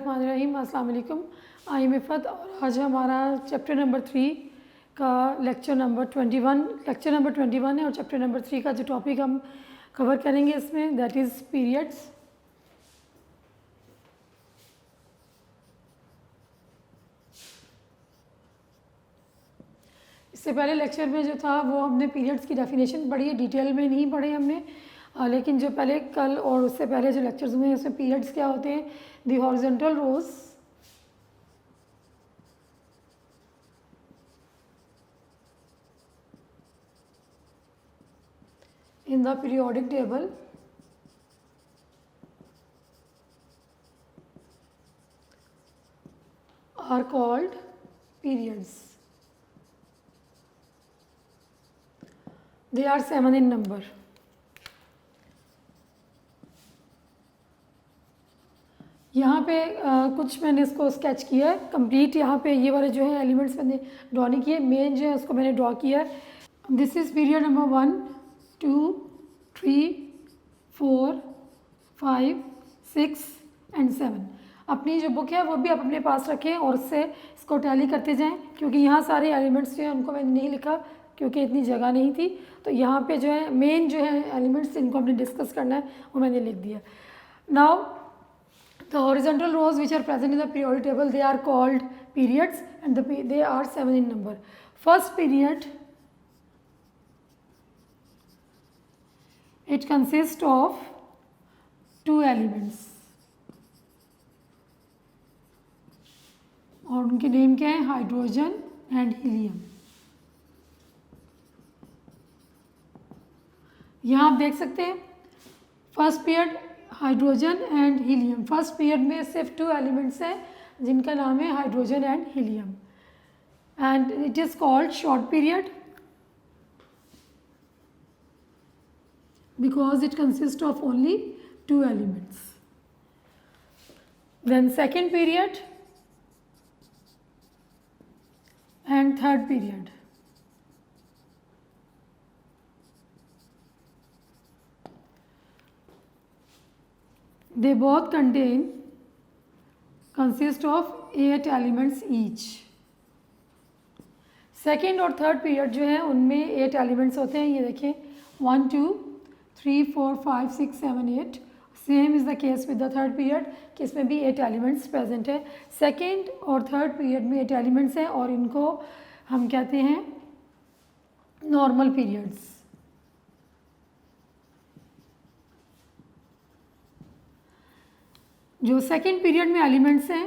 बिस्मिल्लाहिर्रहमानिर्रहीम। अस्सलाम वालेकुम। आई एम इफ़त और आज हमारा चैप्टर नंबर 3 का लेक्चर नंबर 21 है और चैप्टर नंबर 3 का जो टॉपिक हम कवर करेंगे इसमें दैट इज़ पीरियड्स। इससे पहले लेक्चर में जो था वो हमने पीरियड्स की डेफिनेशन पढ़ी है, डिटेल में नहीं पढ़े हमने, लेकिन जो पहले कल और उससे पहले जो लेक्चर्स हुए हैं उसमें पीरियड्स क्या होते हैं। The horizontal rows in the periodic table are called periods. They are 7 in number. यहाँ पे कुछ मैंने इसको स्केच किया है कंप्लीट। यहाँ पे ये वाले जो है एलिमेंट्स मैंने ड्रॉ नहीं किए, मेन जो है उसको मैंने ड्रॉ किया है। This is period number 1, 2, 3, 4, 5, 6 and 7। अपनी जो बुक है वो भी आप अपने पास रखें और उससे इसको टैली करते जाएं, क्योंकि यहाँ सारे एलिमेंट्स जो हैं उनको मैंने नहीं लिखा क्योंकि इतनी जगह नहीं थी। तो यहाँ पे जो है मेन जो है एलिमेंट्स इनको हमने डिस्कस करना है वो मैंने लिख दिया। Now the horizontal rows which are present in the periodic table, they are called periods and they are 7 in number. First period, it consists of 2 elements और उनके नेम क्या है, हाइड्रोजन एंड हीलियम। यहाँ आप देख सकते हैं first period hydrogen and helium. First period में सिर्फ 2 एलिमेंट्स हैं जिनका नाम है hydrogen and helium and it is called short period because it consist of only 2 elements. Then second period and third period. They both consist of 8 elements each. Second और third period जो है उनमें 8 elements होते हैं। ये देखें 1, 2, 3, 4, 5, 6, 7, 8। Same is the case with the third period कि इसमें भी 8 एलिमेंट्स प्रेजेंट है। सेकेंड और थर्ड पीरियड में 8 एलिमेंट्स हैं और इनको हम कहते हैं नॉर्मल पीरियड्स। जो सेकेंड पीरियड में एलिमेंट्स हैं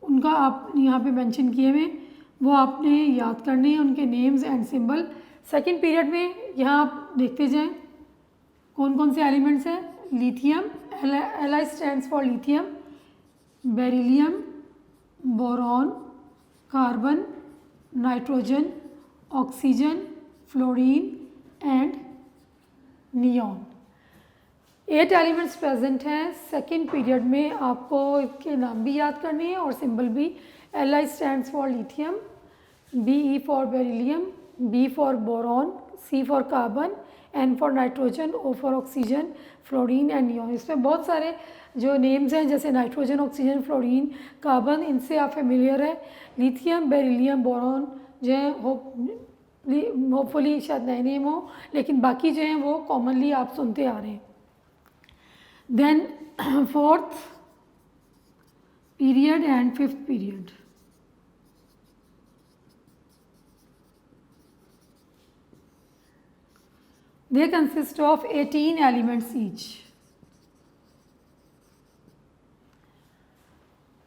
उनका आप यहाँ पे मेंशन किए हुए, वो आपने याद करने हैं, उनके names and symbol. Second period में यहाँ आप देखते जाएं कौन कौन से एलिमेंट्स हैं। Lithium, Li stands for lithium, beryllium, boron, carbon, nitrogen, oxygen, fluorine and neon. 8 elements present हैं सेकेंड पीरियड में। आपको इसके नाम भी याद करने हैं और सिंबल भी। Li stands for lithium, Be for beryllium, B for boron, C for carbon, N for nitrogen, O for oxygen, fluorine and neon. इसमें बहुत सारे जो नेम्स हैं जैसे नाइट्रोजन, ऑक्सीजन, फ्लोरीन, कार्बन, इनसे आप फेमिलियर है। लिथियम, बेरिलियम, बोरॉन जो है होपफुली शायद नए नेम हो, लेकिन बाकी जो हैं वो कॉमनली आप सुनते आ रहे हैं। Then fourth period and fifth period. They consist of 18 elements each.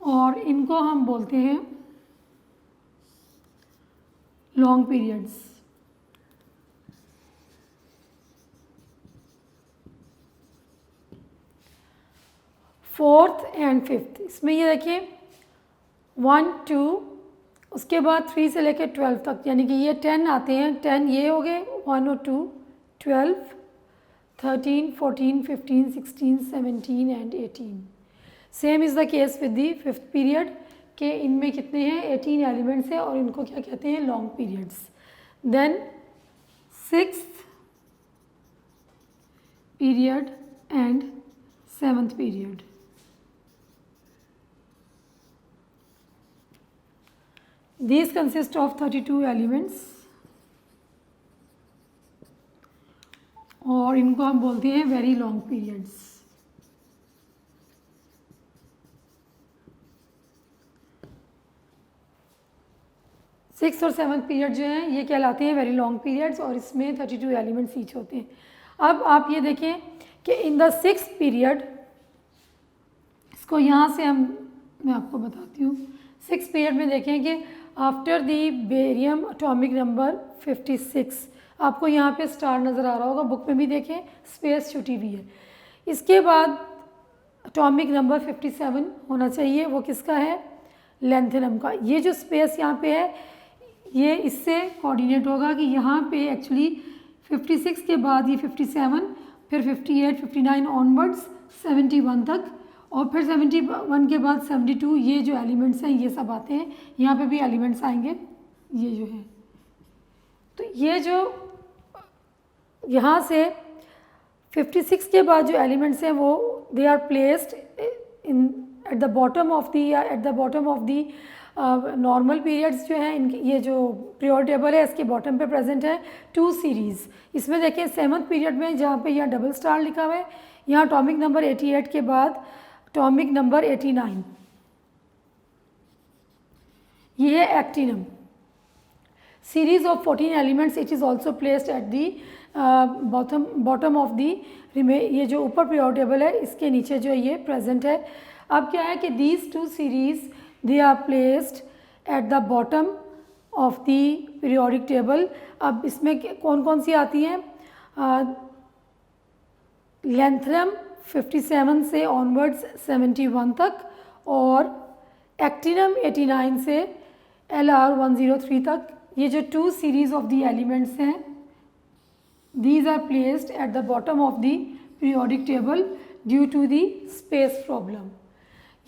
और इनको हम बोलते हैं long periods. Fourth and fifth, इसमें ये देखिए 1, 2, उसके बाद 3 से लेकर 12 तक, यानी कि ये 10 आते हैं। 10 ये हो गए 1 और 2, 12, 13, 14, 15, 16, 17 and 18। Same is the case with the fifth period के इनमें कितने हैं, 18 एलिमेंट्स हैं और इनको क्या कहते हैं, long periods. Then sixth period and seventh period. These consist of 32 elements और इनको हम बोलते हैं वेरी लॉन्ग पीरियड्स। सिक्स और सेवन्थ पीरियड जो हैं ये कहलाते हैं वेरी लॉन्ग पीरियड्स और इसमें 32 एलिमेंट्स ईच होते हैं। अब आप ये देखें कि इन द सिक्स पीरियड, इसको यहाँ से मैं आपको बताती हूँ। सिक्स पीरियड में देखें कि after the barium atomic number 56, आपको यहाँ पे स्टार नज़र आ रहा होगा, बुक में भी देखें स्पेस छुटी हुई है। इसके बाद एटॉमिक नंबर 57 होना चाहिए, वो किसका है? लैंथेनम का। ये जो स्पेस यहाँ पे है ये इससे कोऑर्डिनेट होगा कि यहाँ पे एक्चुअली 56 के बाद ये 57, फिर 58, 59 ऑनवर्ड्स 71 तक, और फिर 71 के बाद 72, ये जो एलिमेंट्स हैं ये सब आते हैं। यहाँ पे भी एलिमेंट्स आएंगे, ये जो है। तो ये जो यहाँ से 56 के बाद जो एलिमेंट्स हैं वो they are placed in at the bottom of the या at the bottom of the normal periods जो हैं इनकी, ये जो पीरियड टेबल है इसके बॉटम पे प्रेजेंट है 2 सीरीज़। इसमें देखें सेवन्थ पीरियड में जहाँ पे यहाँ डबल स्टार लिखा हुआ है, यहाँ एटॉमिक नंबर 88 के बाद एटॉमिक नंबर 89, ये है actinium. Series of 14 elements, it is also placed at the bottom of the, ये जो ऊपर पीरियड टेबल है इसके नीचे जो ये प्रेजेंट है। अब क्या है कि these 2 series they are placed at the bottom of the periodic table. अब इसमें कौन कौन सी आती हैं? लैंथेनम 57 से ऑनवर्ड्स 71 तक, और एक्टिनम 89 से LR 103 तक। ये जो 2 सीरीज़ ऑफ दी एलिमेंट्स हैं these are placed at the bottom of the periodic table due to the space problem।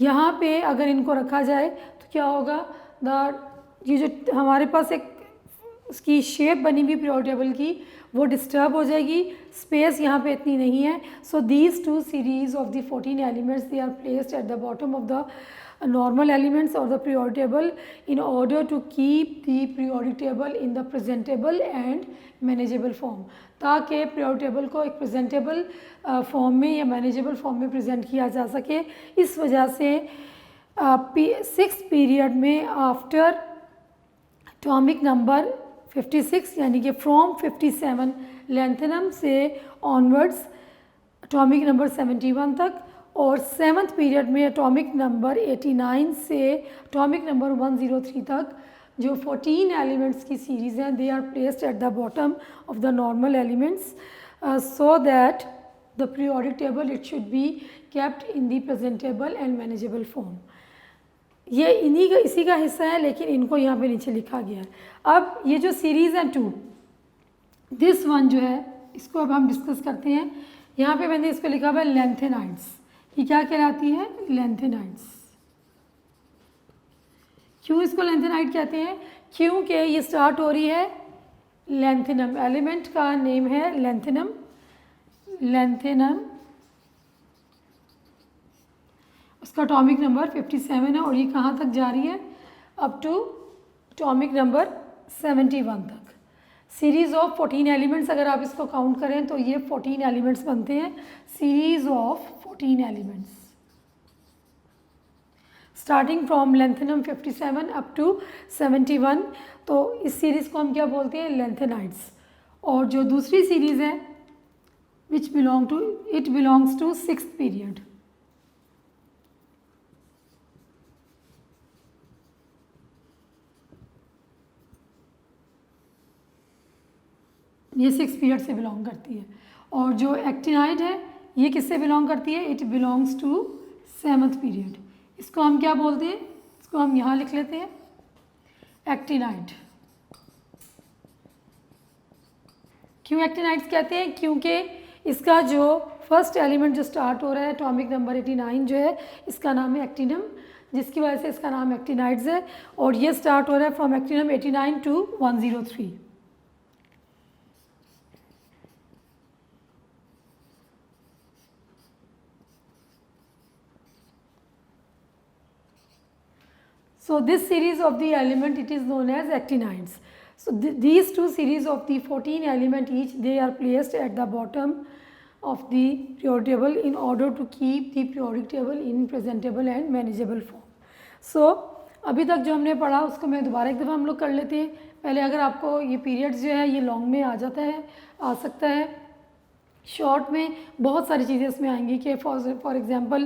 यहाँ पे अगर इनको रखा जाए तो क्या होगा, ये जो हमारे पास एक उसकी शेप बनी हुई पीरियोडिक टेबल की वो डिस्टर्ब हो जाएगी, स्पेस यहाँ पे इतनी नहीं है। So these 2 series of the 14 elements they are placed at the bottom of the normal elements or the periodic table in order to keep the periodic table in the presentable and manageable form, ताकि periodic table को एक presentable form में या manageable form में present किया जा सके। इस वजह से 6th period में after atomic number 56 यानी कि from 57 लैंथेनम से onwards atomic number 71 तक, और 7th पीरियड में एटॉमिक नंबर 89 से एटॉमिक नंबर 103 तक जो 14 एलिमेंट्स की सीरीज़ हैं they are placed at the bottom of the normal elements so that the periodic table it should be kept in the presentable and manageable form. ये इसी का हिस्सा है, लेकिन इनको यहाँ पे नीचे लिखा गया है। अब ये जो सीरीज़ है 2, दिस वन जो है इसको अब हम डिस्कस करते हैं। यहाँ पे मैंने इसको लिखा हुआ है लैंथेनाइड्स। ये क्या कहलाती है? लैंथेनाइड्स। क्यों इसको लैंथेनाइड कहते हैं? क्योंकि ये स्टार्ट हो रही है लैंथेनम, एलिमेंट का नेम है लैंथेनम। लैंथेनम उसका एटॉमिक नंबर 57 है और ये कहाँ तक जा रही है? अप टू एटॉमिक नंबर 71 तक। सीरीज़ ऑफ 14 एलिमेंट्स, अगर आप इसको काउंट करें तो ये 14 एलिमेंट्स बनते हैं। Series of 14 elements starting from lanthanum 57 up to 71, तो इस सीरीज़ को हम क्या बोलते हैं? लैंथेनाइड्स। और जो दूसरी सीरीज़ है which belongs to 6th period, ये 6th पीरियड से बिलोंग करती है। और जो एक्टिनाइड है ये किससे बिलोंग करती है? It belongs to 7th period. इसको हम क्या बोलते हैं? इसको हम यहाँ लिख लेते हैं एक्टिनाइड। क्यों एक्टिनाइड्स कहते हैं? क्योंकि इसका जो फर्स्ट एलिमेंट जो स्टार्ट हो रहा है एटॉमिक नंबर 89 जो है इसका नाम है एक्टिनम, जिसकी वजह से इसका नाम एक्टिनाइड्स है। और ये स्टार्ट हो रहा है from एक्टिनम 89 to 103। So this series of the element, it is known as actinides. So these two series of the 14 element each, they are placed at the bottom of the periodic table in order to keep the periodic table in presentable and manageable form. So अभी तक जो हमने पढ़ा उसको मैं दोबारा एक दफ़ा हम लोग कर लेते हैं. पहले अगर आपको ये पीरियड्स जो है ये लॉन्ग में आ जाता है, आ सकता है, शॉर्ट में बहुत सारी चीज़ें इसमें आएंगी कि फॉर एग्जांपल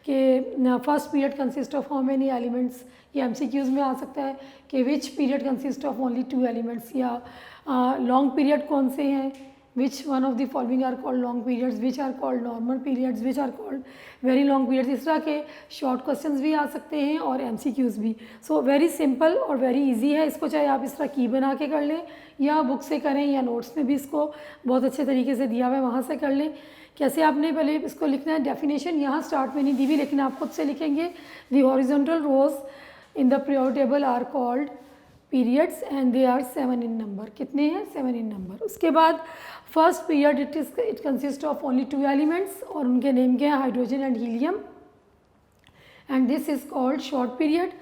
कि first period consist of how many elements, ये एमसीक्यूज़ में आ सकता है कि which period consist of only 2 elements, या लॉन्ग पीरियड कौन से हैं, which one of the following are called long periods, which are called normal periods, which are called very long periods. इस तरह के शॉर्ट क्वेश्चंस भी आ सकते हैं और एमसीक्यूज़ भी. सो वेरी सिंपल और वेरी इजी है. इसको चाहे आप इस तरह की बना के कर लें या बुक से करें या नोट्स में भी इसको बहुत अच्छे तरीके से दिया हुआ है वहाँ से कर लें. कैसे आपने पहले इसको लिखना है, डेफिनेशन यहाँ स्टार्ट में नहीं दी हुई लेकिन आप खुद से लिखेंगे. The horizontal rows in the periodic table are called periods and they are 7 in number. कितने हैं? 7 इन नंबर. उसके बाद first period it consist of only 2 elements और उनके नेम क्या है? Hydrogen and helium, and this is called short period.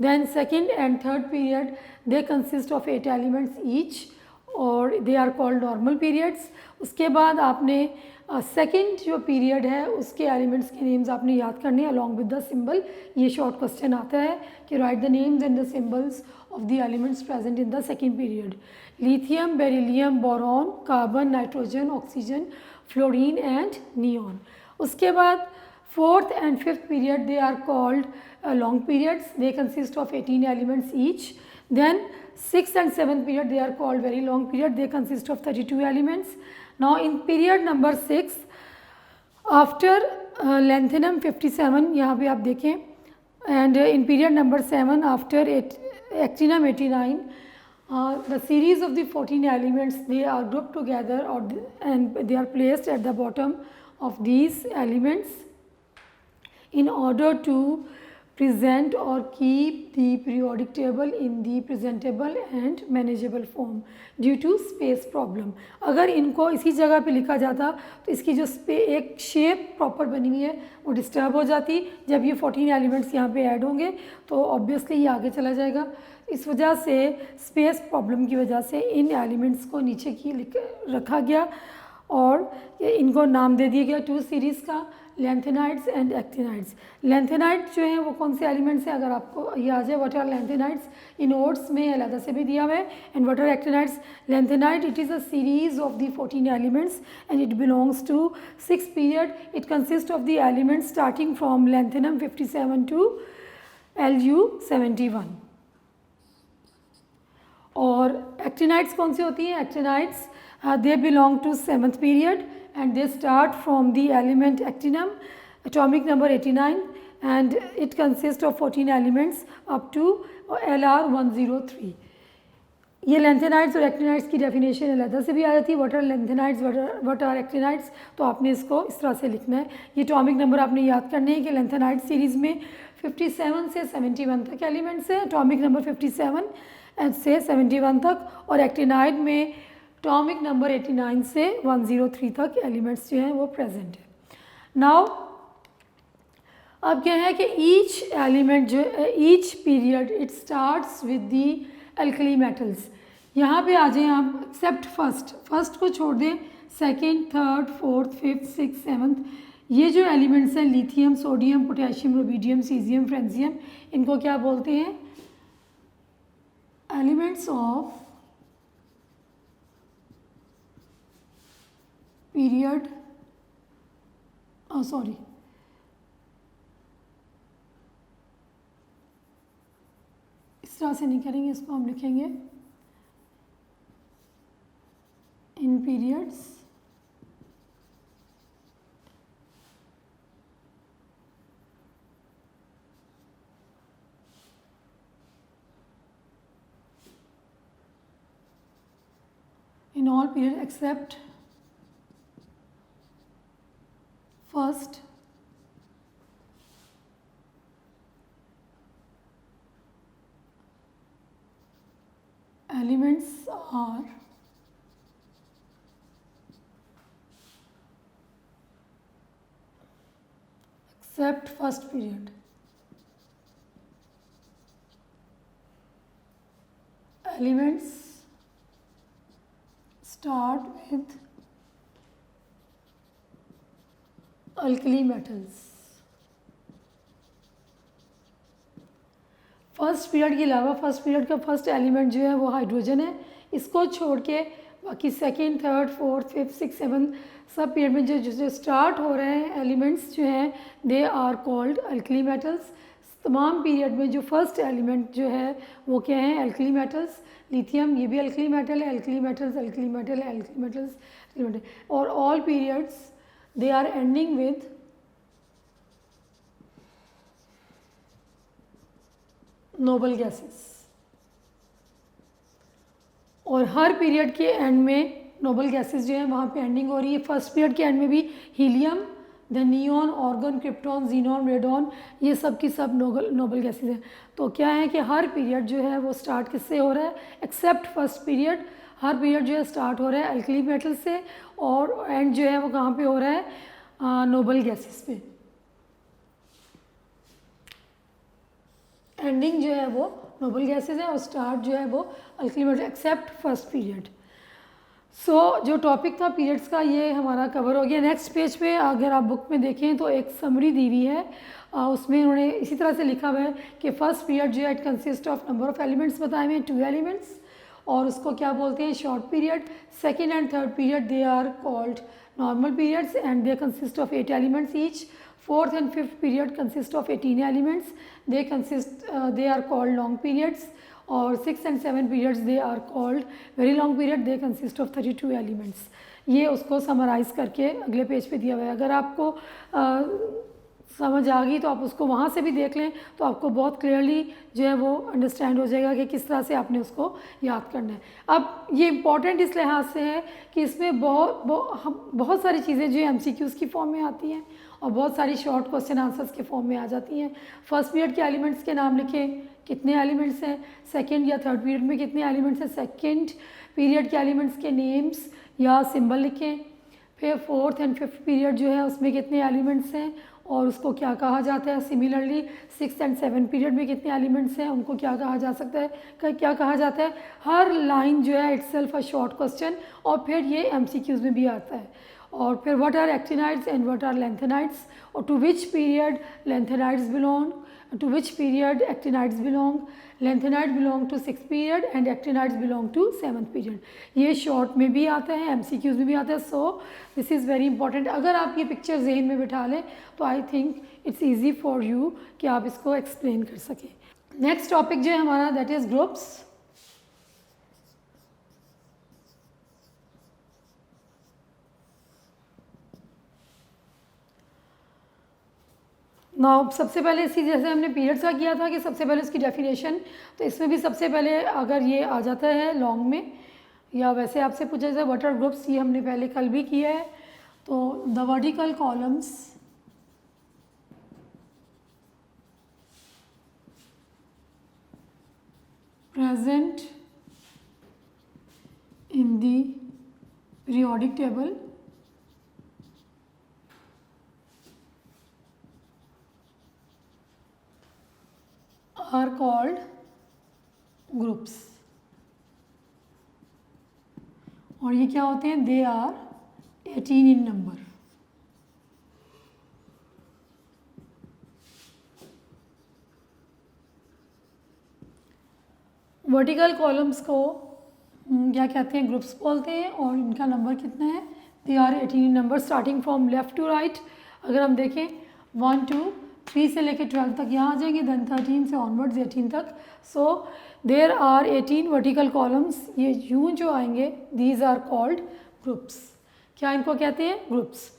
Then second and third period they consist of 8 elements each और they are called normal periods. उसके बाद आपने second जो period है उसके एलिमेंट्स के नेम्स आपने याद करने हैं अलॉन्ग विद द सिंबल. ये शॉर्ट क्वेश्चन आता है कि write the names and the symbols of the elements present in the second period. Lithium, beryllium, boron, carbon, nitrogen, oxygen, fluorine and neon. उसके बाद fourth and fifth period they are called long periods. They consist of 18 elements each. Then 6th and 7th period they are called very long period. They consist of 32 elements. Now in period number 6 after lanthanum 57 यहाँ पे आप देखें, and in period number 7 after actinium 89 the series of the 14 elements they are grouped together and they are placed at the bottom of these elements in order to present or keep the periodic table in the presentable and manageable form due to space problem. अगर इनको इसी जगह पे लिखा जाता तो इसकी जो एक शेप प्रॉपर बनी हुई है वो डिस्टर्ब हो जाती. जब ये 14 एलिमेंट्स यहाँ पे ऐड होंगे तो ऑब्वियसली ये आगे चला जाएगा. इस वजह से स्पेस प्रॉब्लम की वजह से इन एलिमेंट्स को नीचे की रखा गया और इनको नाम दे दिया गया 2 सीरीज़ का, लैंथेनाइड्स एंड एक्टिनाइड्स. लैंथेनाइड्स जो हैं वो कौन से एलिमेंट्स हैं? अगर आपको ये आ जाए व्हाट आर लैंथेनाइड्स, इन नोट्स में अलग से भी दिया हुआ है. And what are actinides? Lanthanide it is a series of the 14 elements and it belongs to 6th period. It consist of the elements starting from lanthanum 57 to Lu 71. और actinides कौन सी होती हैं? Actinides they belong to 7th period and they start from the element actinium, atomic number 89, and it consists of 14 elements up to Lr 103. ये lanthanides और actinides की definition अलग से भी आ जाती है. What are lanthanides, what are actinides. तो आपने इसको इस तरह से लिखना है. ये एटॉमिक नंबर आपने याद करने हैं कि लैंथेनाइड सीरीज़ में 57 से 71 तक एलिमेंट्स हैं. एटॉमिक नंबर 57 से 71 तक, और एक्टिनाइड में एटॉमिक नंबर 89 से 103 तक एलिमेंट्स जो हैं वो प्रेजेंट है. नाउ अब क्या है कि ईच एलिमेंट जो each period it starts with the alkali metals. यहाँ पे आ जाएं आप, एक्सेप्ट फर्स्ट को छोड़ दें. Second, third, fourth, fifth, six, seventh, ये जो एलिमेंट्स हैं lithium, sodium, potassium, rubidium, caesium, francium, इनको क्या बोलते हैं? एलिमेंट्स ऑफ पीरियड, सॉरी इस तरह से नहीं करेंगे, इसको हम लिखेंगे इन periods in all period except first, elements are except first period. Elements start with alkali metals. First period के अलावा फर्स्ट पीरियड का फर्स्ट एलिमेंट जो है वो हाइड्रोजन है। इसको छोड़ के बाकी second, third, fourth, fifth, six, seven सब पीरियड में जो स्टार्ट हो रहे हैं एलिमेंट्स जो हैं they are called alkali metals. तमाम पीरियड में जो फर्स्ट एलिमेंट जो है वो क्या है? Alkali metals. लिथियम ये भी अल्कली मेटल है, अल्कली मेटल्स, अल्कली मेटल है, अल्कली मेटल्स, अल्कली मेटल। और all periods they are ending with noble gases. और हर पीरियड के एंड में नोबल गैसेस जो है वहाँ पे एंडिंग हो रही है। फर्स्ट पीरियड के एंड में भी helium, then neon, argon, krypton, xenon, radon, ये सब की सब नोबल गैसेस हैं। तो क्या है कि हर पीरियड जो है वो स्टार्ट किससे हो रहा है? एक्सेप्ट फर्स्ट पीरियड, हर पीरियड जो है स्टार्ट हो रहा है अल्कली मेटल से और एंड जो है वो कहाँ पे हो रहा है? नोबल गैसेस पे। एंडिंग जो है वो नोबल गैसेस है और स्टार्ट जो है वो alkali metal except first period. So जो टॉपिक था पीरियड्स का ये हमारा कवर हो गया। नेक्स्ट पेज पे अगर आप बुक में देखें तो एक समरी दी हुई है, उसमें उन्होंने इसी तरह से लिखा हुआ है कि फर्स्ट पीरियड जो है it consist of number of elements बताए हुए हैं 2 एलिमेंट्स और उसको क्या बोलते हैं? Short period. Second and third period they are called normal periods and they consist of 8 elements each. Fourth and fifth period consist of 18 elements. They are called long periods. और sixth and seventh periods they are called very long period. They consist of 32 elements. ये उसको summarise करके अगले page पे दिया हुआ है। अगर आपको समझ आ गई तो आप उसको वहाँ से भी देख लें तो आपको बहुत क्लियरली जो है वो अंडरस्टैंड हो जाएगा कि किस तरह से आपने उसको याद करना है। अब ये इम्पॉर्टेंट इस लिहाज से है कि इसमें बहुत सारी चीज़ें जो MCQs की फॉर्म में आती हैं और बहुत सारी शॉर्ट क्वेश्चन आंसर्स के फॉर्म में आ जाती हैं। फर्स्ट पीरियड के एलिमेंट्स के नाम लिखें, कितने एलिमेंट्स हैं। सेकंड या थर्ड पीरियड में कितने एलिमेंट्स हैं। सेकंड पीरियड के एलिमेंट्स के नेम्स या सिंबल लिखें। फिर फोर्थ एंड फिफ्थ पीरियड जो है उसमें कितने एलिमेंट्स हैं और उसको क्या कहा जाता है। Similarly sixth and seventh period में कितने एलिमेंट्स हैं, उनको क्या कहा जा सकता है, क्या कहा जाता है। हर लाइन जो है इटसेल्फ अ शॉर्ट क्वेश्चन और फिर ये MCQs में भी आता है। और फिर what are actinides and what are lanthanides और to which period lanthanides belong, to which period actinides belong. Lanthanide belong to 6th period and actinides belong to 7th period. ये शॉर्ट में भी आता है, MCQs में भी आता है। So this is very important. अगर आप ये पिक्चर जहन में बिठा लें तो I think it's easy for you कि आप इसको एक्सप्लेन कर सकें। नेक्स्ट टॉपिक जो है हमारा दैट इज़ ग्रुप्स। नाउ सबसे पहले इसी जैसे हमने पीरियड्स का किया था कि सबसे पहले उसकी डेफिनेशन, तो इसमें भी सबसे पहले अगर ये आ जाता है लॉन्ग में या वैसे आपसे पूछा जाए व्हाट आर ग्रुप्स, ये हमने पहले कल भी किया है। तो the vertical columns present in the periodic table are called groups। और ये क्या होते हैं? they are 18 in number। Vertical columns को क्या कहते हैं? ग्रुप्स बोलते हैं और इनका नंबर कितना है? they are 18 in number starting from left to right। अगर हम देखें 1 2 3 से लेकर 12 तक यहाँ आ जाएंगे, देन 13 से ऑनवर्ड्स 18 तक। So there are 18 vertical columns. ये यूँ जो आएंगे दीज आर कॉल्ड ग्रुप्स। क्या इनको कहते हैं? ग्रुप्स।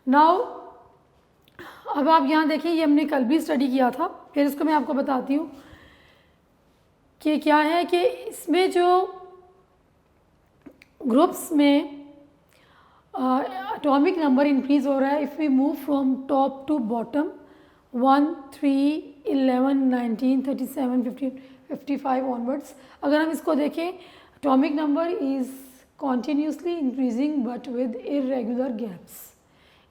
नाउ अब आप यहाँ देखें, ये हमने कल भी स्टडी किया था, फिर इसको मैं आपको बताती हूँ कि क्या है कि इसमें जो ग्रुप्स में एटॉमिक नंबर इंक्रीज हो रहा है if we move from top to bottom 1 3 11 19 37 15 55 onwards. अगर हम इसको देखें atomic number is continuously increasing but with irregular gaps.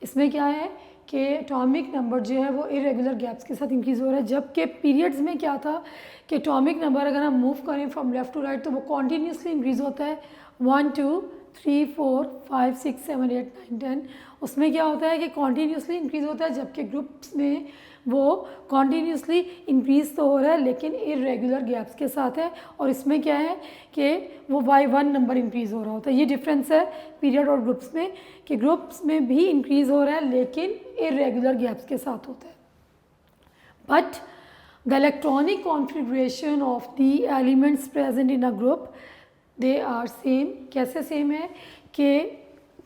इसमें क्या है कि एटॉमिक नंबर जो है वो इरेगुलर गैप्स के साथ इंक्रीज़ हो रहा है, जबकि पीरियड्स में क्या था कि एटॉमिक नंबर अगर हम मूव करें फ्रॉम लेफ़्ट टू राइट तो वो कॉन्टीन्यूसली इंक्रीज़ होता है 1 2 3 4 5 6 7 8 9 10। उसमें क्या होता है कि कॉन्टीन्यूसली इंक्रीज़ होता है, जबकि ग्रुप्स में वो कॉन्टीन्यूसली इंक्रीज़ तो हो रहा है लेकिन इरेगुलर गैप्स के साथ है, और इसमें क्या है कि वो बाय 1 नंबर इंक्रीज़ हो रहा होता है। ये डिफरेंस है पीरियड और ग्रुप्स में कि ग्रुप्स में भी इंक्रीज़ हो रहा है लेकिन इरेगुलर गैप्स के साथ होता है। But the electronic configuration of the elements present in a group they are same. कैसे सेम है कि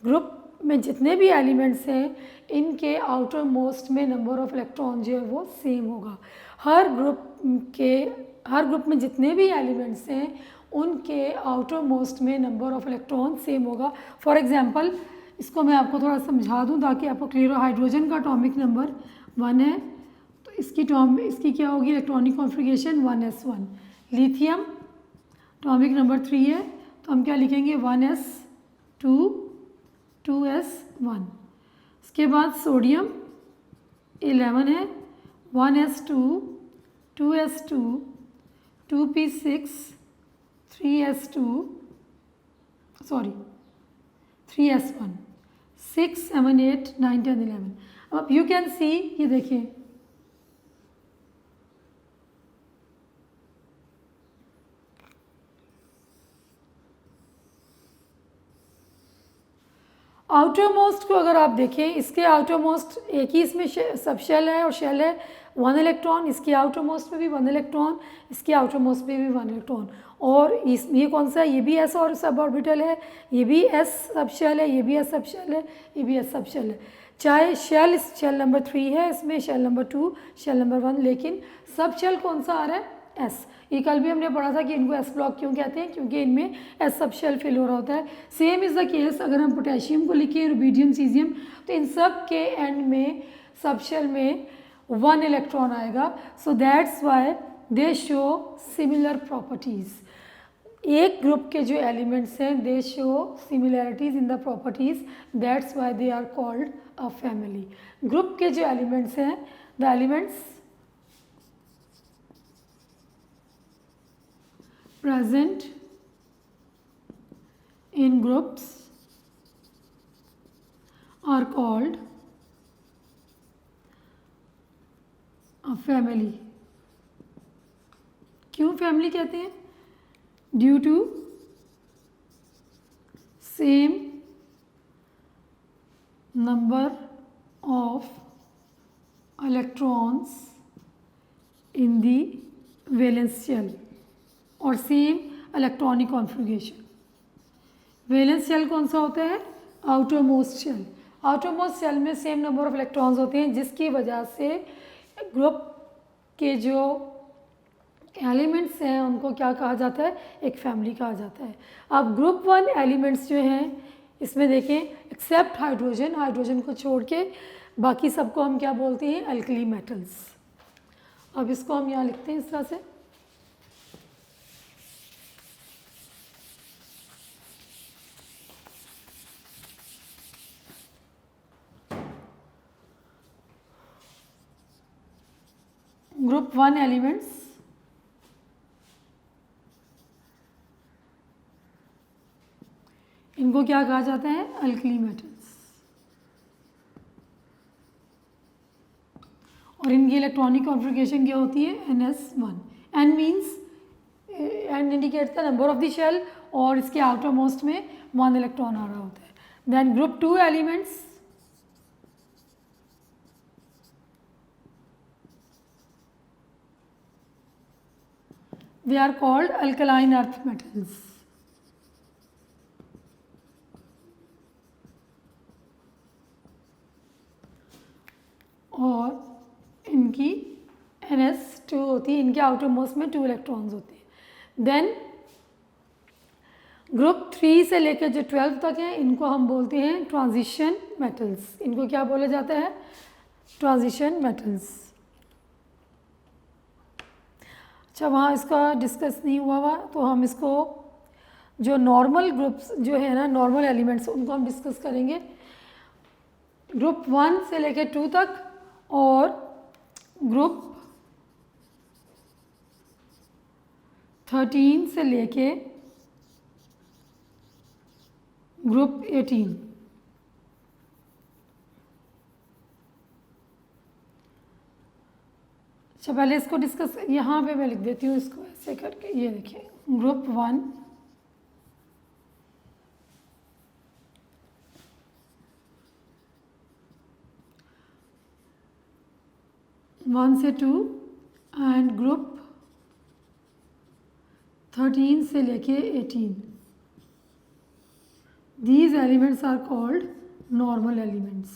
ग्रुप में जितने भी एलिमेंट्स हैं इनके आउटर मोस्ट में नंबर ऑफ इलेक्ट्रॉन जो है वो सेम होगा। हर ग्रुप में जितने भी एलिमेंट्स हैं उनके आउटर मोस्ट में नंबर ऑफ इलेक्ट्रॉन सेम होगा। फॉर एग्जांपल इसको मैं आपको थोड़ा समझा दूं ताकि आपको क्लियर हो। हाइड्रोजन का एटॉमिक नंबर 1 है तो इसकी क्या होगी electronic configuration 1s1। Lithium atomic number 3 है तो हम क्या लिखेंगे 1s2 2s1। इसके बाद सोडियम 11 है 1s2 2s2 2p6 3s2 3s1 6 7 8 9 10 11। अब यू कैन सी ये देखिए आउटर मोस्ट को अगर आप देखें, इसके आउटर मोस्ट एक ही इसमें सब शेल है और शेल है 1 इलेक्ट्रॉन, इसकी आउटर मोस्ट में भी 1 इलेक्ट्रॉन, इसकी आउटर मोस्ट में भी 1 इलेक्ट्रॉन। और ये कौन सा है, ये भी एस और सब ऑर्बिटल है, ये भी एस सब शेल है, ये भी एस सब शेल है, ये भी एस सब शेल है। चाहे शेल नंबर 3 है, इसमें शेल नंबर 2 शेल नंबर 1, लेकिन सब शेल कौन सा आ रहा है एस। ये कल भी हमने पढ़ा था कि इनको एस ब्लॉक क्यों कहते हैं, क्योंकि इनमें एस सब शेल फिल हो रहा होता है। सेम इज़ द केस अगर हम पोटेशियम को लिखें, रुबिडियम, सीजियम, तो इन सब के एंड में सब शेल में 1 इलेक्ट्रॉन आएगा। So that's why they show similar properties. एक ग्रुप के जो एलिमेंट्स हैं they show similarities in the properties, that's why they are called a family. Group के जो एलिमेंट्स हैं, the elements present in groups are called a family। क्यों family कहते हैं? Due to same number of electrons in the valence shell और same electronic configuration. Valence shell कौन सा होता है? Outermost shell. Outer most shell में same number of electrons होते हैं, जिसकी वजह से ग्रुप के जो एलिमेंट्स हैं उनको क्या कहा जाता है? एक फैमिली कहा जाता है। अब ग्रुप 1 एलिमेंट्स जो हैं इसमें देखें, एक्सेप्ट हाइड्रोजन, हाइड्रोजन को छोड़ के बाकी सबको हम क्या बोलते हैं? Alkali metals. अब इसको हम यहाँ लिखते हैं इस तरह से, ग्रुप 1 एलिमेंट्स इनको क्या कहा जाता है? Alkali metals. और इनकी इलेक्ट्रॉनिक कॉन्फ़िगरेशन क्या होती है? NS1। N means N indicates the number of the shell और इसके आउटर मोस्ट में 1 इलेक्ट्रॉन आ रहा होता है। देन group 2 elements they are called alkaline earth metals। और इनकी NS2 होती है, इनके आउटर मोस्ट में 2 इलेक्ट्रॉन्स होते हैं। देन ग्रुप 3 से लेकर जो 12 तक है इनको हम बोलते हैं ट्रांजिशन मेटल्स। इनको क्या बोला जाता है? Transition metals. अच्छा, वहाँ इसका डिस्कस नहीं हुआ तो हम इसको जो नॉर्मल ग्रुप्स जो है ना, नॉर्मल एलिमेंट्स, उनको हम डिस्कस करेंगे। ग्रुप 1 से लेके 2 तक और ग्रुप 13 से लेके ग्रुप 18। अच्छा, पहले इसको डिस्कस यहाँ पे मैं लिख देती हूँ इसको ऐसे करके। ये देखिए ग्रुप 1 1 से 2 एंड ग्रुप 13 से लेके 18। These elements are called normal elements.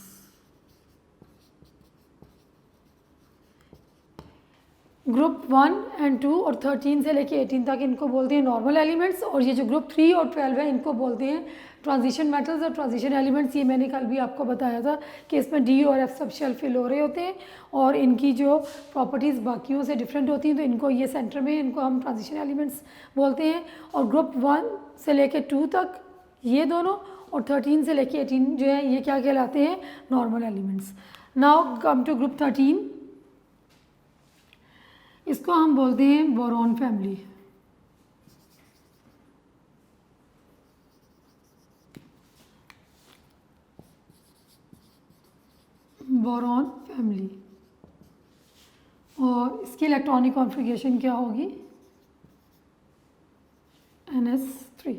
Group 1 and 2 और 13 से लेके 18 तक इनको बोलते हैं नॉर्मल एलिमेंट्स, और ये जो ग्रुप 3 और 12 है इनको बोलते हैं ट्रांजिशन मेटल्स और ट्रांजिशन एलिमेंट्स। ये मैंने कल भी आपको बताया था कि इसमें डी और एफ सब शेल फिल हो रहे होते हैं और इनकी जो प्रॉपर्टीज़ बाकियों से डिफरेंट होती हैं, तो इनको ये सेंटर में इनको हम ट्रांजिशन एलिमेंट्स बोलते हैं। और ग्रुप 1 से लेके 2 तक ये दोनों और 13 से लेके 18 जो है ये क्या कहलाते हैं, normal elements. Now come to group 13, इसको हम बोलते हैं बोरॉन फैमिली। बोरॉन फैमिली, और इसकी इलेक्ट्रॉनिक कॉन्फ़िगरेशन क्या होगी, NS3।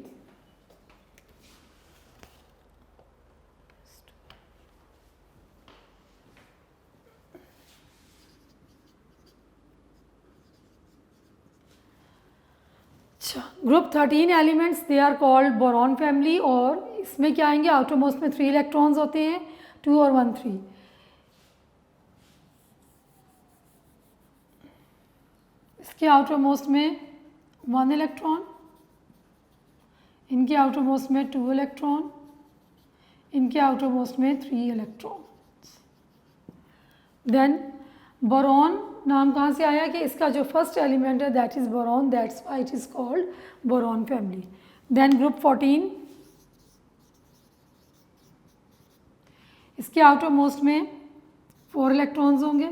अच्छा, group 13 elements they are called boron family, और इसमें क्या आएंगे, आउटरमोस्ट में 3 इलेक्ट्रॉन्स होते हैं, 2 और 1 3। इसके आउटरमोस्ट में 1 इलेक्ट्रॉन, इनके आउटरमोस्ट में 2 इलेक्ट्रॉन, इनके आउटरमोस्ट में 3 इलेक्ट्रॉन। देन बोरॉन नाम कहाँ से आया कि इसका जो फर्स्ट एलिमेंट है that is boron, that's why it is called boron family. Then group 14, इसके आउटर मोस्ट में 4 इलेक्ट्रॉन्स होंगे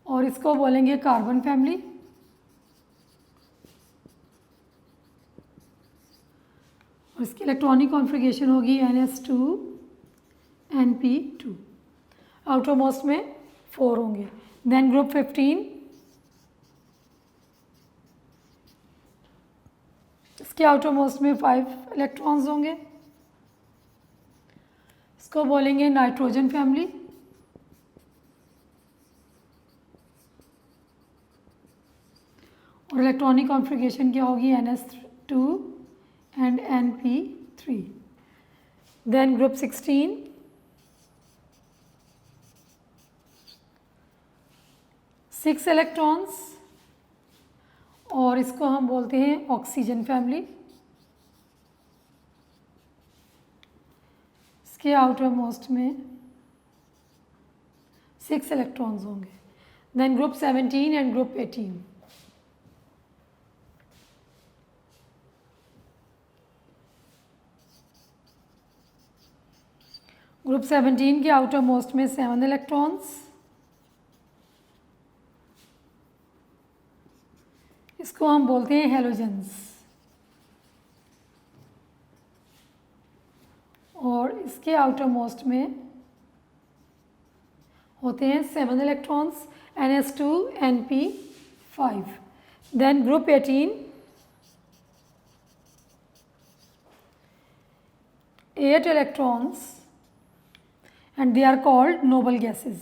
और इसको बोलेंगे कार्बन फैमिली। और इसकी इलेक्ट्रॉनिक कॉन्फ़िगरेशन होगी NS2 NP2, आउटर मोस्ट में 4 होंगे। देन ग्रुप 15, इसके आउटर मोस्ट में 5 इलेक्ट्रॉन्स होंगे, इसको बोलेंगे नाइट्रोजन फैमिली। और इलेक्ट्रॉनिक कॉन्फ़िगरेशन क्या होगी, NS2 and NP3। Then group 16, six electrons और इसको हम बोलते हैं ऑक्सीजन फैमिली। इसके आउटर मोस्ट में 6 इलेक्ट्रॉन्स होंगे। Then group 17 and group 18, group 17 के आउटर मोस्ट में 7 इलेक्ट्रॉन्स, इसको हम बोलते हैं हेलोजेंस। और इसके आउटर मोस्ट में होते हैं 7 electrons, NS2 NP5। Then group 18, 8 electrons and they are called noble gases.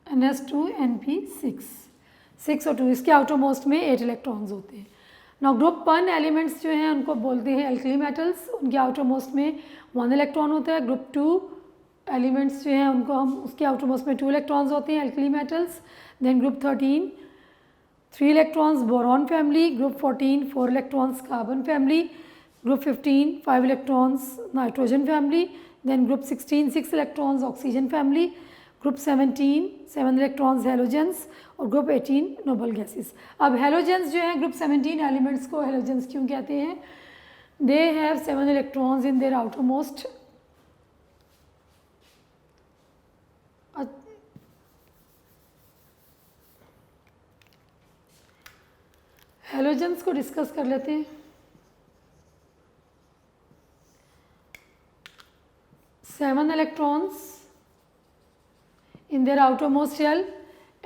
NS2 NP6, 6 और 2, इसके आउटर मोस्ट में 8 इलेक्ट्रॉन्स होते हैं। नाउ ग्रुप 1 एलिमेंट्स जो हैं उनको बोलते हैं एल्कली मेटल्स, उनके आउटर मोस्ट में 1 इलेक्ट्रॉन होता है। ग्रुप 2 एलिमेंट्स जो हैं उनको हम उसके आउटर मोस्ट में 2 इलेक्ट्रॉन्स होते हैं, alkali metals. Then group 13, 3 electrons boron family. Group 14, 4 electrons carbon family. Group 15, 5 electrons nitrogen family. Then group 16, 6 electrons oxygen family. Group 17 7 electrons halogens और ग्रुप 18 नोबल गैसेस। अब हेलोजेंस जो है ग्रुप 17 एलिमेंट्स को halogens क्यों कहते हैं? They have 7 electrons in there outermost halogens को discuss कर लेते हैं। 7 electrons in their outermost shell,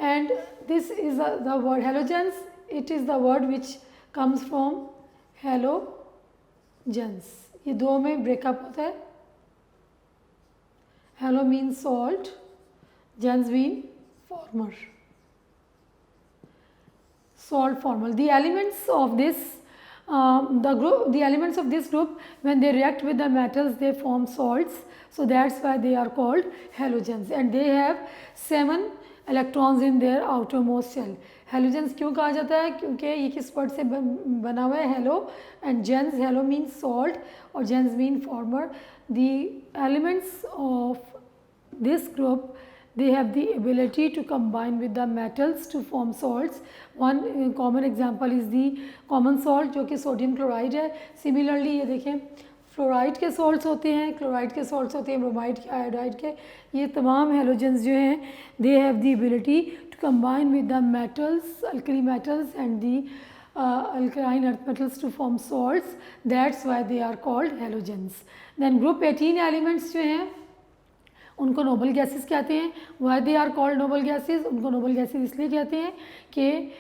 and this is the word halogens. It is the word which comes from halogens. ये दो में ब्रेकअप होता है। Hello means salt, gens mean former, salt former. The elements of this group, when they react with the metals, they form salts, so that's why they are called halogens, and they have 7 electrons in their outermost shell. Halogens क्यों कहा जाता है? क्योंकि ये किस word से बना हुआ है? Hello and gens. Hello means salt और gens mean former. The elements of this group, they have the ability to combine with the metals to form salts. One common example is the common salt जो कि sodium chloride है. Similarly ये देखें fluoride के salts होते हैं, chloride के salts होते हैं, ब्रोमाइड के, आयोडाइड के. ये तमाम हेलोजेंस जो हैं they have the ability to combine with the metals, alkali metals and the alkaline earth metals to form salts. That's why they are called halogens. Then group 18 elements जो हैं उनको noble gases कहते हैं. Why they are called noble gases? उनको noble gases इसलिए कहते हैं कि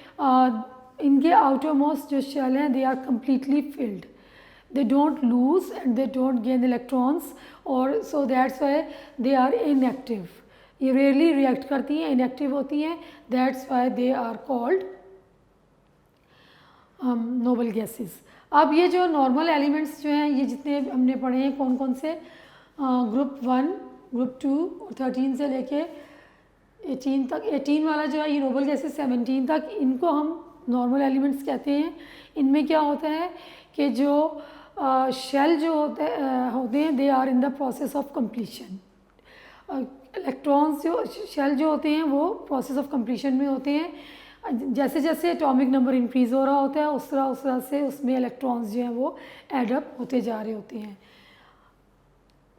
इनके आउटर मोस्ट जो शेल हैं they are completely filled, they don't lose and they don't gain electrons, और so that's why they are inactive. ये रेयरली रिएक्ट करती हैं, इनएक्टिव होती हैं. That's why they are called noble gases. अब ये जो नॉर्मल एलिमेंट्स जो हैं ये जितने हमने पढ़े हैं कौन कौन से, ग्रुप 1, ग्रुप 2 और 13 से लेके 18 तक, 18 वाला जो है ये नोबल गैसेस 17 तक, इनको हम नॉर्मल एलिमेंट्स कहते हैं. इनमें क्या होता है कि जो शेल जो होते हैं they are in the process of completion. Electrons जो शेल जो होते हैं वो प्रोसेस ऑफ कंप्लीशन में होते हैं. जैसे जैसे एटॉमिक नंबर इंक्रीज़ हो रहा होता है उस तरह से उसमें इलेक्ट्रॉन्स जो हैं वो एडअप होते जा रहे होते हैं.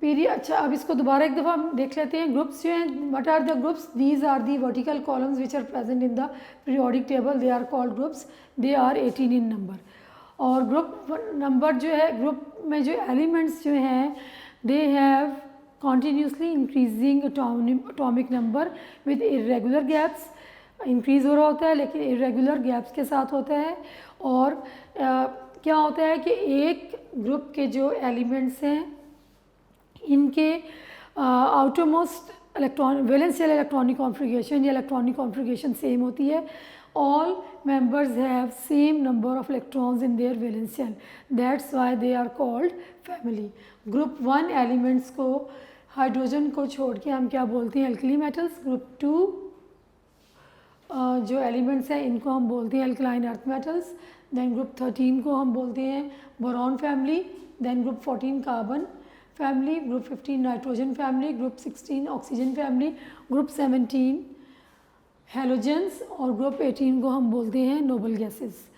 पीरियड. अच्छा, अब इसको दोबारा एक दफ़ा देख लेते हैं. ग्रुप्स जो हैं, what are the groups? These are the vertical columns which are present in the periodic table. They are called groups. They are 18 in number. और ग्रुप नंबर जो है, ग्रुप में जो एलिमेंट्स जो हैं they have continuously increasing atomic number with irregular gaps. Increase हो रहा होता है लेकिन इरेगुलर गैप्स के साथ होता है. और क्या होता है कि एक ग्रुप के जो एलिमेंट्स हैं इनके outermost valence shell electronic configuration या इलेक्ट्रॉनिक कॉन्फ़िगरेशन सेम होती है. All members have same number of electrons in their valence shell. That's why they are called family. Group 1 elements को, हाइड्रोजन को छोड़ के हम क्या बोलते हैं? Alkali metals. ग्रुप 2 जो एलिमेंट्स हैं इनको हम बोलते हैं alkaline earth metals. Then group 13 को हम बोलते हैं boron family. Then group 14 carbon family. Group 15 nitrogen family. Group 16 oxygen family. Group 17 halogens और ग्रुप 18 को हम बोलते हैं noble gases.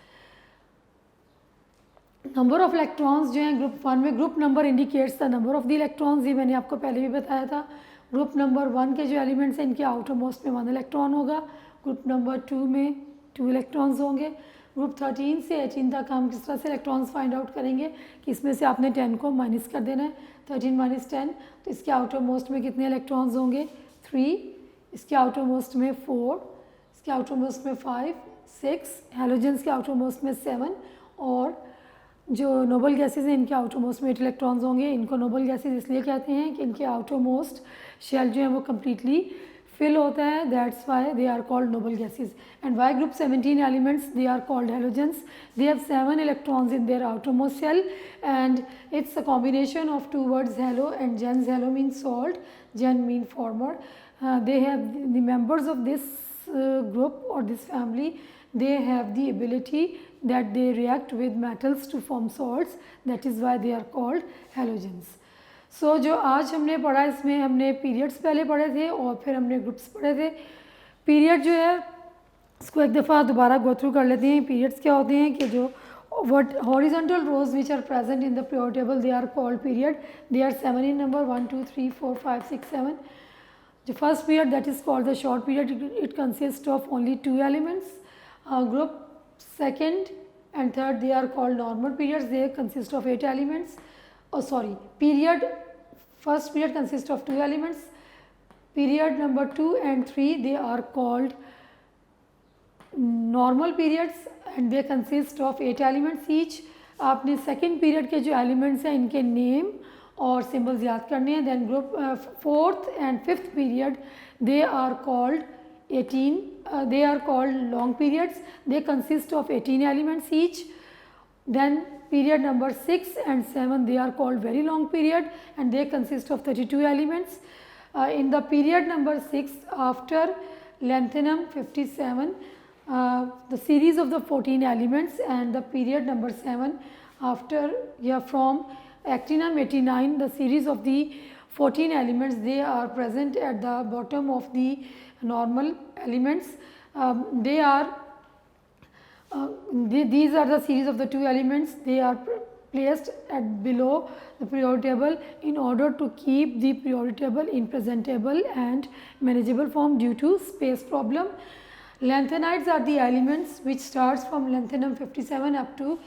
Number of electrons जो हैं ग्रुप 1 में, group number indicates the number of the electrons. ये मैंने आपको पहले भी बताया था. ग्रुप नंबर 1 के जो एलिमेंट्स हैं इनके आउटर मोस्ट में 1 इलेक्ट्रॉन होगा. ग्रुप नंबर 2 में 2 इलेक्ट्रॉन्स होंगे. ग्रुप 13 से 18 तक हम किस तरह से इलेक्ट्रॉन्स फाइंड आउट करेंगे कि इसमें से आपने 10 को माइनस कर देना है. 13 माइनस 10, तो इसके आउटर मोस्ट में कितने इलेक्ट्रॉन्स होंगे? 3. इसके आउटर मोस्ट में 4, इसके आउटर मोस्ट में 5, 6, हेलोजेंस के आउटर मोस्ट में 7, और जो नोबल गैसेस हैं इनके आउटर मोस्ट में 8 इलेक्ट्रॉन्स होंगे. इनको नोबल गैसेस इसलिए कहते हैं कि इनके आउटर मोस्ट शेल जो है वो कम्प्लीटली फिल होता है. That's why they are called noble gases. And why group 17 elements they are called halogens? They have 7 electrons in their outermost shell and it's a combination of 2 words halo and gens. Halo mean salt, gen mean former. They have the members of this group or this family, they have the ability that they react with metals to form salts. That is why they are called halogens. सो जो आज हमने पढ़ा इसमें हमने periods पहले पढ़े थे और फिर हमने ग्रुप्स पढ़े थे। पीरियड जो है इसको एक दफ़ा दोबारा गो थ्रू कर लेते हैं। पीरियड्स क्या होते हैं कि जो what horizontal rows which are present in the periodic table they are called period. They are 7 in number, 1 2 3 4 5 6 7. The first period, that is called the short period, it consists of only 2 elements. Group second and third, they are called normal periods, they consist of 8 elements. Period first period consists of 2 elements. Period number 2 and 3, they are called normal periods and they consist of 8 elements each. आपने second period के जो elements हैं इनके name और symbols याद करने हैं। Then group fourth and fifth period they are called 18, they are called long periods, they consist of 18 elements each. Then period number 6 and 7, they are called very long period and they consist of 32 elements. In the period number 6, after lanthanum 57, the series of the 14 elements, and the period number 7 after from actinum 89, the series of the 14 elements, they are present at the bottom of the normal elements. These are the series of the 2 elements, they are placed at below the periodic table in order to keep the periodic table in presentable and manageable form due to space problem. Lanthanides are the elements which starts from lanthanum 57 up to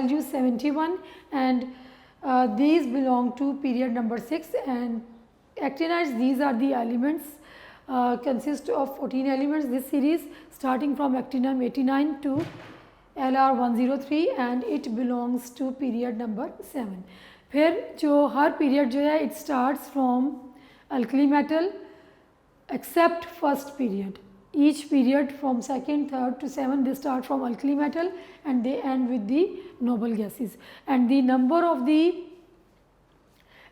Lu 71, and these belong to period number 6. And actinides, these are the elements consist of 14 elements, this series starting from actinum 89 to Lr 103 and it belongs to period number 7. फिर जो हर period जो है it starts from alkali metal except first period. Each period from 2nd, 3rd to 7th, they start from alkali metal and they end with the noble gases. And the number of the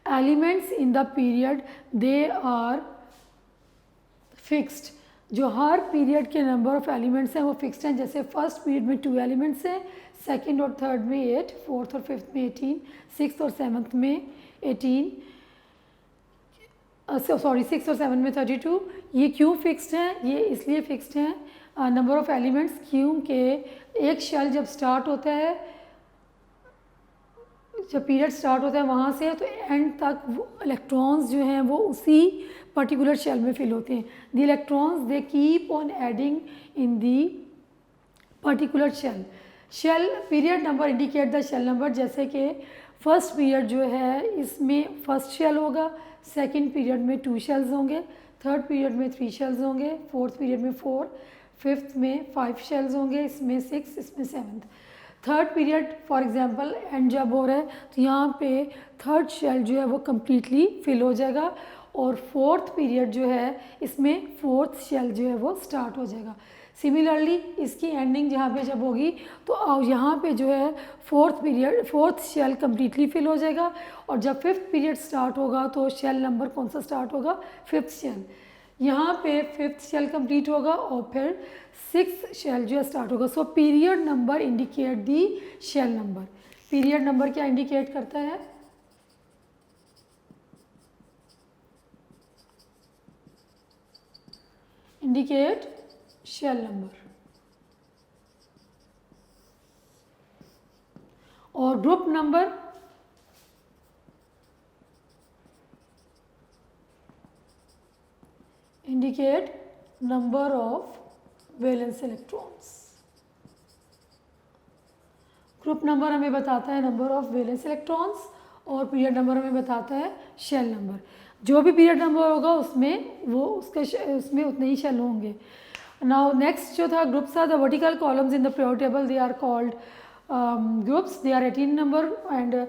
elements in the period, they are fixed. जो हर period के number of elements हैं वो fixed हैं। जैसे first period में 2 elements हैं, second और third में 8, फोर्थ और फिफ्थ में 18, सिक्स्थ और सेवन्थ में 18, सिक्स और 7 में 32। ये क्यों फिक्स्ड हैं? ये इसलिए फिक्स्ड हैं नंबर ऑफ़ एलिमेंट्स क्योंकि एक शेल जब स्टार्ट होता है, जब पीरियड स्टार्ट होता है वहाँ से तो एंड तक वो इलेक्ट्रॉन्स जो हैं वो उसी पर्टिकुलर शेल में फिल होते हैं। The electrons they keep on adding in the particular shell period number indicate the shell number. जैसे कि फर्स्ट पीरियड जो है इसमें फर्स्ट शेल होगा, सेकंड पीरियड में 2 शेल्स होंगे, थर्ड पीरियड में 3 शेल्स होंगे, फोर्थ पीरियड में 4, फिफ्थ में 5 शेल्स होंगे, इसमें 6, इसमें 7th। Third period for example and जब हो रहा है तो यहाँ पे थर्ड शेल जो है वो कम्प्लीटली फिल हो जाएगा और फोर्थ पीरियड जो है इसमें फोर्थ शेल जो है वो स्टार्ट हो जाएगा। सिमिलरली इसकी एंडिंग जहाँ पे जब होगी तो यहाँ पे जो है फोर्थ शेल कम्प्लीटली फिल हो जाएगा और जब फिफ्थ पीरियड स्टार्ट होगा तो शेल नंबर कौन सा स्टार्ट होगा? Fifth shell. यहाँ पे फिफ्थ शेल कंप्लीट होगा और फिर सिक्स्थ शेल जो है स्टार्ट होगा। So period number indicate the shell number. Period number क्या इंडिकेट करता है? Indicate shell number. और group number indicate number of valence electrons. Group number हमें बताता है नंबर ऑफ वैलेंस इलेक्ट्रॉन्स और पीरियड नंबर हमें बताता है शेल नंबर। जो भी पीरियड नंबर होगा उसमें उतने ही शेल होंगे। नाउ नेक्स्ट जो था ग्रुप्स था the vertical columns in the periodic table, they are called groups. They are 18 number and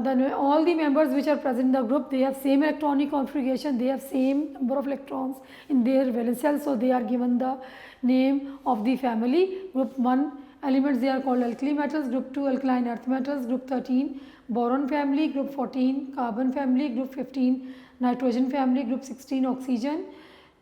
then all the members which are present in the group, they have same electronic configuration, they have same number of electrons in their valence shell, so they are given the name of the family. Group 1 elements, they are called alkali metals. Group 2 alkaline earth metals. Group 13 boron family. Group 14 carbon family. Group 15 nitrogen family. Group 16 oxygen.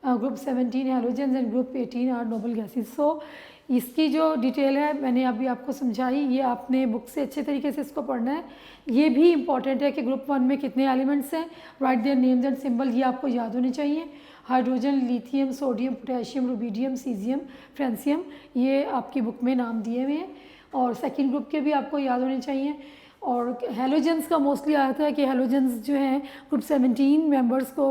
Group 17 halogens and group 18 are noble gases. So इसकी जो detail है मैंने अभी आपको समझाई, ये आपने book से अच्छे तरीके से इसको पढ़ना है। ये भी इम्पॉर्टेंट है कि ग्रुप 1 में कितने एलिमेंट्स हैं, right their names and symbol, ये आपको याद होने चाहिए। Hydrogen, lithium, sodium, potassium, rubidium, caesium, francium, ये आपकी बुक में नाम दिए हुए हैं। और सेकेंड ग्रुप के भी आपको याद होने चाहिए। और हेलोजेंस का मोस्टली आता है कि हेलोजेंस जो हैं ग्रुप 17 मेंबर्स को,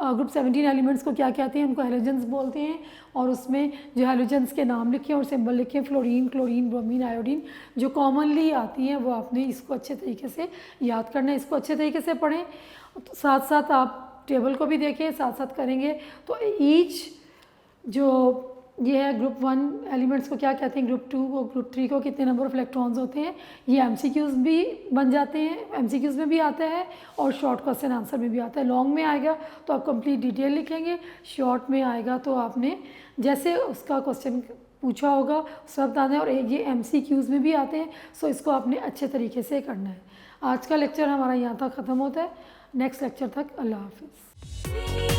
ग्रुप 17 एलिमेंट्स को क्या कहते हैं, उनको हेलोजेंस बोलते हैं। और उसमें जो हेलोजेंस के नाम लिखे और सिंबल लिखे, फ्लोरीन, क्लोरीन, ब्रोमीन, आयोडीन, जो कॉमनली आती हैं वो आपने इसको अच्छे तरीके से याद करना है। इसको अच्छे तरीके से पढ़ें, तो साथ साथ आप टेबल को भी देखें, साथ साथ करेंगे तो ईच जो ये है ग्रुप 1 एलिमेंट्स को क्या कहते हैं, ग्रुप 2 को, ग्रुप 3 को कितने नंबर ऑफ इलेक्ट्रॉन्स होते हैं, ये एमसीक्यूज़ भी बन जाते हैं, एमसीक्यूज़ में भी आता है और शॉर्ट क्वेश्चन आंसर में भी आता है। लॉन्ग में आएगा तो आप कंप्लीट डिटेल लिखेंगे, शॉर्ट में आएगा तो आपने जैसे उसका क्वेश्चन पूछा होगा सब बताना है। और ये एमसीक्यूज़ में भी आते हैं, सो इसको आपने अच्छे तरीके से करना है। आज का लेक्चर हमारा यहाँ तक ख़त्म होता है। नेक्स्ट लेक्चर तक अल्लाह हाफिज़।